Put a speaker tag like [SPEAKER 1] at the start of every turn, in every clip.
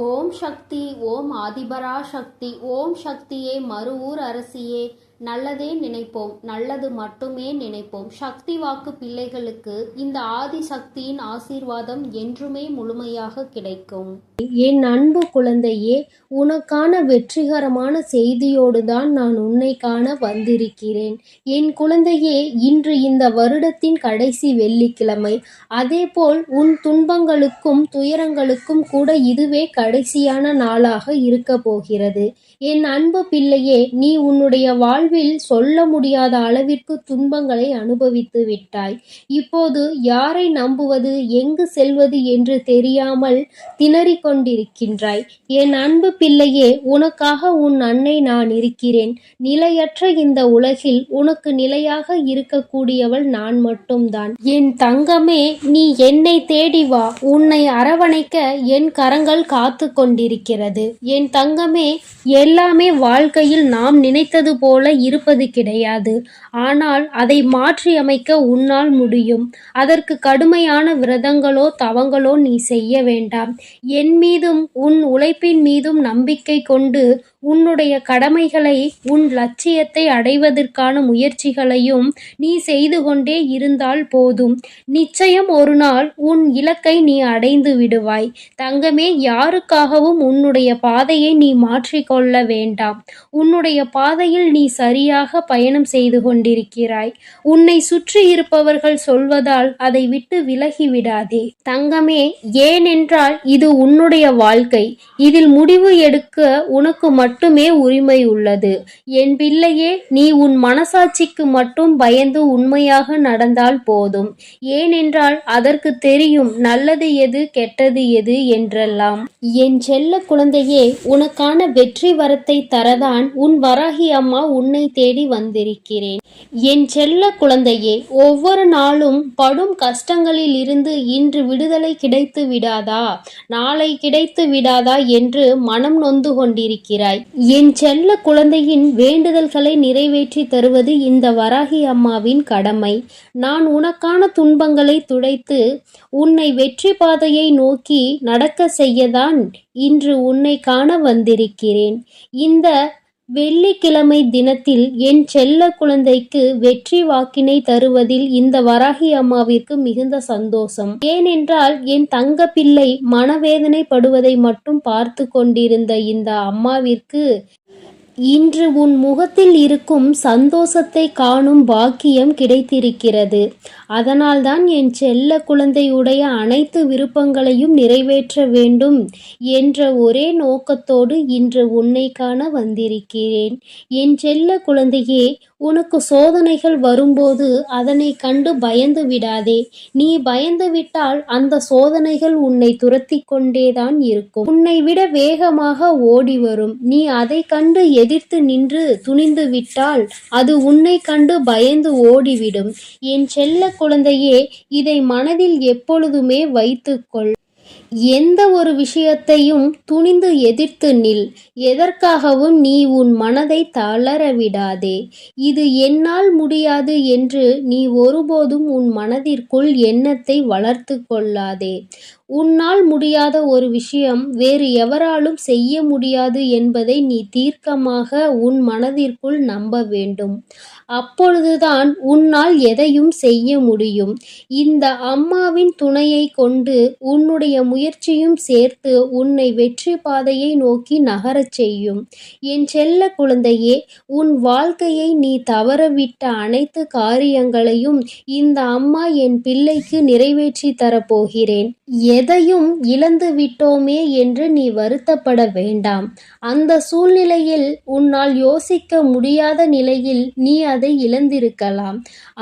[SPEAKER 1] ஓம் சக்தி. ஓம் ஆதிபரா சக்தி. ஓம் சக்தியே, மருவூர் அரசியே, நல்லதே நினைப்போம், நல்லது மட்டுமே நினைப்போம். சக்தி வாக்கு பிள்ளைகளுக்கு இந்த ஆதி சக்தியின் ஆசீர்வாதம் என்றுமே முழுமையாக கிடைக்கும்.
[SPEAKER 2] என் அன்பு குழந்தையே, உனக்கான வெற்றிகரமான செய்தியோடு தான் நான் உன்னை காண வந்திருக்கிறேன். என் குழந்தையே, இன்று இந்த வருடத்தின் கடைசி வெள்ளிக்கிழமை. அதேபோல் உன் துன்பங்களுக்கும் துயரங்களுக்கும் கூட இதுவே கடைசியான நாளாக இருக்க போகிறது. என் அன்பு பிள்ளையே, நீ உன்னுடைய வாழ்வில் சொல்ல முடியாத அளவிற்கு துன்பங்களை அனுபவித்து விட்டாய். இப்போது யாரை நம்புவது, எங்கு செல்வது என்று தெரியாமல் திணறிக் கொண்டிருக்கின்றாய். என் அன்பு பிள்ளையே, உனக்காக உன் அன்னை நான் இருக்கிறேன். நிலையற்ற இந்த உலகில் உனக்கு நிலையாக இருக்கக்கூடியவள் நான் மட்டும்தான். என் தங்கமே, நீ என்னை தேடி வா. உன்னை அரவணைக்க என் கரங்கள் காத்து கொண்டிருக்கிறது. என் தங்கமே, எல்லாமே வாழ்க்கையில் நாம் நினைத்தது போல இருப்பது கிடையாது. ஆனால் அதை மாற்றி அமைக்க உன்னால் முடியும். அதற்கு கடுமையான விரதங்களோ தவங்களோ நீ செய்ய வேண்டாம். என் மீதும் உன் உழைப்பின் மீதும் நம்பிக்கை கொண்டு உன்னுடைய கடமைகளை, உன் லட்சியத்தை அடைவதற்கான முயற்சிகளையும் நீ செய்து கொண்டே இருந்தால் போதும். நிச்சயம் ஒரு நாள் உன் இலக்கை நீ அடைந்து விடுவாய். தங்கமே, யாருக்காகவும் உன்னுடைய பாதையை நீ மாற்றிக்கொள்ள வேண்டாம். உன்னுடைய பாதையில் நீ சரியாக பயணம் செய்து கொண்டிருக்கிறாய். உன்னை சுற்றி இருப்பவர்கள் சொல்வதால் அதை விட்டு விலகி விடாதே தங்கமே. ஏனென்றால் இது உன்னுடைய வாழ்க்கை. இதில் முடிவு எடுக்க உனக்கு மட்டுமே உரிமை உள்ளது. என் பிள்ளையே, நீ உன் மனசாட்சிக்கு மட்டும் பயந்து உண்மையாக நடந்தால் போதும். ஏனென்றால் அதற்கு தெரியும் நல்லது எது கெட்டது எது என்றெல்லாம். என் செல்ல குழந்தையே, உனக்கான வெற்றி வரத்தை தரதான் உன் வராகி அம்மா உன்னை தேடி வந்திருக்கிறேன். என் செல்ல குழந்தையே, ஒவ்வொரு நாளும் படும் கஷ்டங்களில் இருந்து இன்று விடுதலை கிடைத்து விடாதா, நாளை கிடைத்து விடாதா என்று மனம் நொந்து கொண்டிருக்கிறாய். என் செல்ல குழந்தையின் வேண்டுதல்களை நிறைவேற்றி தருவது இந்த வராகி அம்மாவின் கடமை. நான் உனக்கான துன்பங்களை துடைத்து உன்னை வெற்றி பாதையை நோக்கி நடக்க செய்யதான் இன்று உன்னை காண வந்திருக்கிறேன். இந்த வெள்ளிக்கிழமை தினத்தில் என் செல்ல குழந்தைக்கு வெற்றி வாக்கினை தருவதில் இந்த வராகி அம்மாவிற்கு மிகுந்த சந்தோஷம். ஏனென்றால் என் தங்க பிள்ளை மனவேதனை படுவதை மட்டும் பார்த்து கொண்டிருந்த இந்த அம்மாவிற்கு இன்று உன் முகத்தில் இருக்கும் சந்தோஷத்தை காணும் பாக்கியம் கிடைத்திருக்கிறது. அதனால்தான் என் செல்ல குழந்தையுடைய அனைத்து விருப்பங்களையும் நிறைவேற்ற வேண்டும் என்ற ஒரே நோக்கத்தோடு இன்று உன்னை காண வந்திருக்கிறேன். என் செல்ல குழந்தையே, உனக்கு சோதனைகள் வரும்போது அதனை கண்டு பயந்து விடாதே. நீ பயந்து விட்டால் அந்த சோதனைகள் உன்னை துரத்தி கொண்டேதான் இருக்கும். உன்னை விட வேகமாக ஓடி வரும். நீ அதை கண்டு எதிர்த்து நின்று துணிந்து விட்டால் அது உன்னை கண்டு பயந்து ஓடிவிடும். என் செல்ல குழந்தையே, இதை மனதில் எப்பொழுதுமே வைத்துக்கொள். எந்த ஒரு விஷயத்தையும் துணிந்து எதிர்த்து நில். எதற்காகவும் நீ உன் மனதை தளர விடாதே. இது என்னால் முடியாது என்று நீ ஒருபோதும் உன் மனதிற்குள் எண்ணத்தை வளர்த்து கொள்ளாதே. உன்னால் முடியாத ஒரு விஷயம் வேறு எவராலும் செய்ய முடியாது என்பதை நீ தீர்க்கமாக உன் மனதிற்குள் நம்ப வேண்டும். அப்பொழுதுதான் உன்னால் எதையும் செய்ய முடியும். இந்த அம்மாவின் துணையை கொண்டு உன்னுடைய முயற்சியும் சேர்த்து உன்னை வெற்றி பாதையை நோக்கி நகரச் செய்யும். என் செல்ல குழந்தையே, உன் வாழ்க்கையை நீ தவறவிட்ட அனைத்து காரியங்களையும் இந்த அம்மா என் பிள்ளைக்கு நிறைவேற்றி தரப்போகிறேன். எதையும் இழந்து விட்டோமே என்று நீ வருத்தப்பட வேண்டாம். அந்த சூழ்நிலையில் உன்னால் யோசிக்க முடியாத நிலையில் நீ அதை இழந்திருக்கலாம்.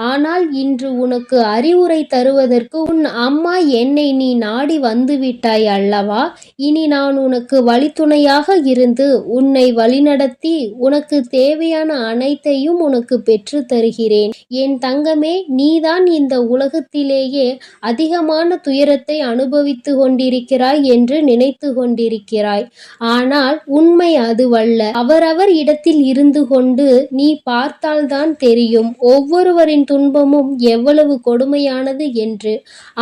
[SPEAKER 2] ஆனால் இன்று உனக்கு அறிவுரை தருவதற்கு உன் அம்மா என்னை நீ நாடி வந்துவிட்டாய் அல்லவா? இனி நான் உனக்கு வழித்துணையாக இருந்து உன்னை வழிநடத்தி உனக்கு தேவையான அனைத்தையும் உனக்கு பெற்று தருகிறேன். என் தங்கமே, நீதான் இந்த உலகத்திலேயே அதிகமான துயரத்தை அனுபவித்து கொண்டிருக்கிறாய் என்று நினைத்து கொண்டிருக்கிறாய். ஆனால் உண்மை அதுவல்ல. அவரவர் இடத்தில் இருந்து கொண்டு நீ பார்த்தால்தான் தெரியும் ஒவ்வொருவரின் துன்பமும் எவ்வளவு கொடுமையானது என்று.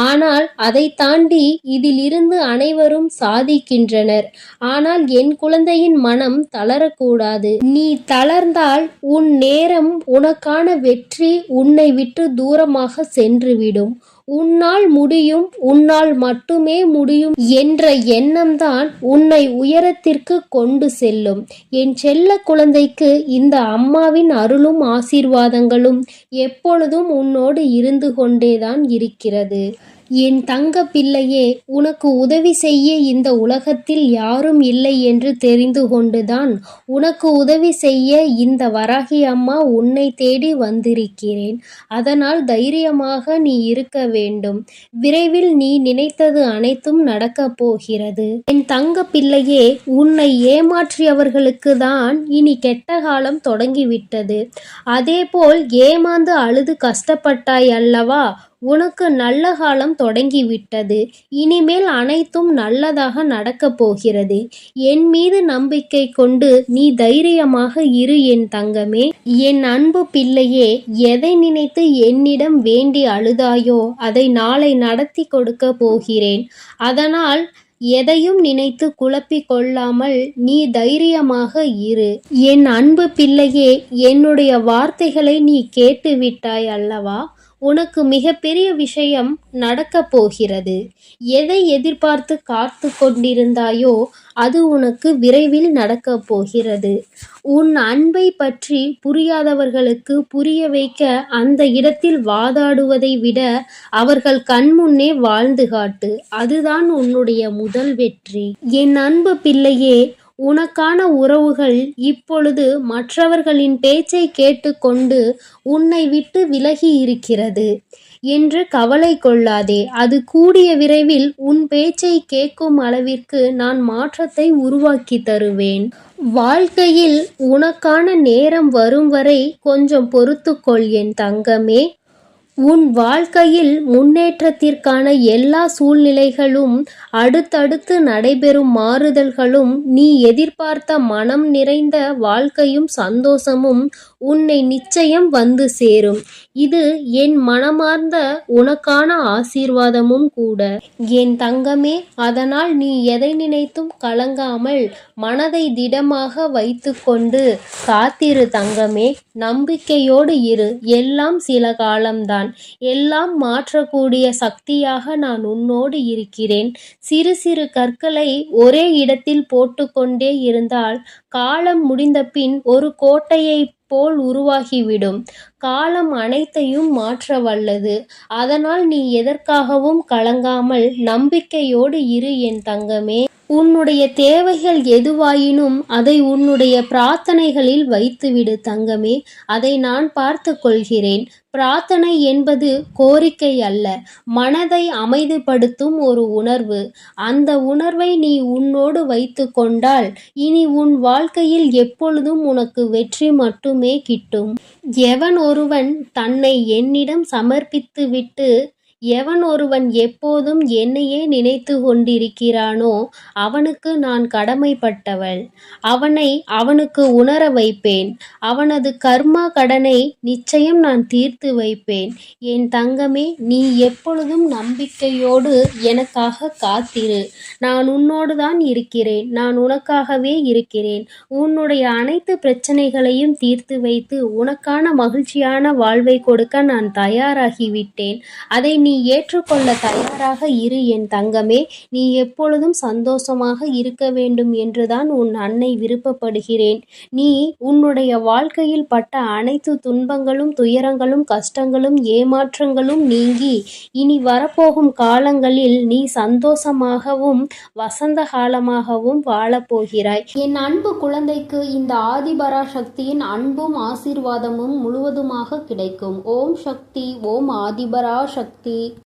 [SPEAKER 2] ஆனால் அதை தாண்டி இதிலிருந்து அனைவரும் சாதிக்கின்றனர். ஆனால் என் குழந்தையின் மனம் தளரக்கூடாது. நீ தளர்ந்தால் உன் நேரம், உனக்கான வெற்றி உன்னை விட்டு தூரமாக சென்றுவிடும். உன்னால் முடியும், உன்னால் மட்டுமே முடியும் என்ற எண்ணம்தான் உன்னை உயரத்திற்கு கொண்டு செல்லும். என் செல்ல குழந்தைக்கு இந்த அம்மாவின் அருளும் ஆசீர்வாதங்களும் எப்பொழுதும் உன்னோடு இருந்து கொண்டேதான் இருக்கிறது. என் தங்க பிள்ளையே, உனக்கு உதவி செய்ய இந்த உலகத்தில் யாரும் இல்லை என்று தெரிந்து கொண்டுதான் உனக்கு உதவி செய்ய இந்த வராகி அம்மா உன்னை தேடி வந்திருக்கிறேன். அதனால் தைரியமாக நீ இருக்க வேண்டும். விரைவில் நீ நினைத்தது அனைத்தும் நடக்கப் போகிறது. என் தங்க பிள்ளையே, உன்னை ஏமாற்றியவர்களுக்கு தான் இனி கெட்ட காலம் தொடங்கிவிட்டது. அதேபோல் ஏமாந்து அழுது கஷ்டப்பட்டாய் அல்லவா? உனக்கு நல்ல காலம் தொடங்கிவிட்டது. இனிமேல் அனைத்தும் நல்லதாக நடக்கப் போகிறது. என் மீது நம்பிக்கை கொண்டு நீ தைரியமாக இரு என் தங்கமே. என் அன்பு பிள்ளையே, எதை நினைத்து என்னிடம் வேண்டி அழுதாயோ அதை நாளை நடத்தி கொடுக்க போகிறேன். அதனால் எதையும் நினைத்து குழப்பிக் கொள்ளாமல் நீ தைரியமாக இரு. என் அன்பு பிள்ளையே, என்னுடைய வார்த்தைகளை நீ கேட்டுவிட்டாய் அல்லவா? உனக்கு மிகப்பெரிய விஷயம் நடக்கப் போகிறது. எதை எதிர்பார்த்து காத்து கொண்டிருந்தாயோ அது உனக்கு விரைவில் நடக்கப் போகிறது. உன் அன்பை பற்றி புரியாதவர்களுக்கு புரிய வைக்க அந்த இடத்தில் வாதாடுவதை விட அவர்கள் கண்முன்னே வாழ்ந்து காட்டு. அதுதான் உன்னுடைய முதல் வெற்றி. என் அன்பு பிள்ளையே, உனக்கான உறவுகள் இப்பொழுது மற்றவர்களின் பேச்சை கேட்டுக்கொண்டு உன்னை விட்டு விலகி இருக்கிறது என்று கவலை கொள்ளாதே. அது கூடிய விரைவில் உன் பேச்சை கேட்கும் அளவிற்கு நான் மாற்றத்தை உருவாக்கி தருவேன். வாழ்க்கையில் உனக்கான நேரம் வரும் வரை கொஞ்சம் பொறுத்துக்கொள் என் தங்கமே. உன் வாழ்க்கையில் முன்னேற்றத்திற்கான எல்லா சூழ்நிலைகளும், அடுத்தடுத்து நடைபெறும் மாறுதல்களும், நீ எதிர்பார்த்த மனம் நிறைந்த வாழ்க்கையும் சந்தோஷமும் உன்னை நிச்சயம் வந்து சேரும். இது என் மனமார்ந்த உனக்கான ஆசீர்வாதமும் கூட என் தங்கமே. அதனால் நீ எதை நினைத்தும் கலங்காமல் மனதை திடமாக வைத்துக்கொண்டு காத்திரு தங்கமே. நம்பிக்கையோடு இரு. எல்லாம் சில காலம்தான். எல்லாம் மாற்றக்கூடிய சக்தியாக நான் உன்னோடு இருக்கிறேன். சிறு சிறு கற்களை ஒரே இடத்தில் போட்டுக்கொண்டே இருந்தால் காலம் முடிந்த பின் ஒரு கோட்டையை போல் உருவாகிவிடும். காலம் அனைத்தையும் மாற்ற வல்லது. அதனால் நீ எதற்காகவும் கலங்காமல் நம்பிக்கையோடு இரு என் தங்கமே. உன்னுடைய தேவைகள் எதுவாயினும் அதை உன்னுடைய பிரார்த்தனைகளில் வைத்துவிடு தங்கமே. அதை நான் பார்த்து கொள்கிறேன். பிரார்த்தனை என்பது கோரிக்கை அல்ல, மனதை அமைதிப்படுத்தும் ஒரு உணர்வு. அந்த உணர்வை நீ உன்னோடு வைத்து கொண்டால் இனி உன் வாழ்க்கையில் எப்பொழுதும் உனக்கு வெற்றி மட்டுமே கிட்டும். எவன் ஒருவன் தன்னை என்னிடம் சமர்ப்பித்து விட்டு எவன் ஒருவன் எப்போதும் என்னையே நினைத்து கொண்டிருக்கிறானோ அவனுக்கு நான் கடமைப்பட்டவள். அவனை அவனுக்கு உணர வைப்பேன். அவனது கர்மா கடனை நிச்சயம் நான் தீர்த்து வைப்பேன். என் தங்கமே, நீ எப்பொழுதும் நம்பிக்கையோடு எனக்காக காத்திரு. நான் உன்னோடு தான் இருக்கிறேன். நான் உனக்காகவே இருக்கிறேன். உன்னுடைய அனைத்து பிரச்சனைகளையும் தீர்த்து வைத்து உனக்கான மகிழ்ச்சியான வாழ்வை கொடுக்க நான் தயாராகிவிட்டேன். அதை நீ ஏற்றுக்கொள்ள தயாராக இரு என் தங்கமே. நீ எப்பொழுதும் சந்தோஷமாக இருக்க வேண்டும் என்றுதான் உன் அன்னை விருப்பப்படுகிறேன். நீ உன்னுடைய வாழ்க்கையில் பட்ட அனைத்து துன்பங்களும், துயரங்களும், கஷ்டங்களும், ஏமாற்றங்களும் நீங்கி இனி வரப்போகும் காலங்களில் நீ சந்தோஷமாகவும் வசந்த காலமாகவும் வாழப்போகிறாய். என் அன்பு குழந்தைக்கு இந்த ஆதிபராசக்தியின் அன்பும் ஆசீர்வாதமும் முழுவதுமாக கிடைக்கும். ஓம் சக்தி. ஓம் ஆதிபராசக்தி.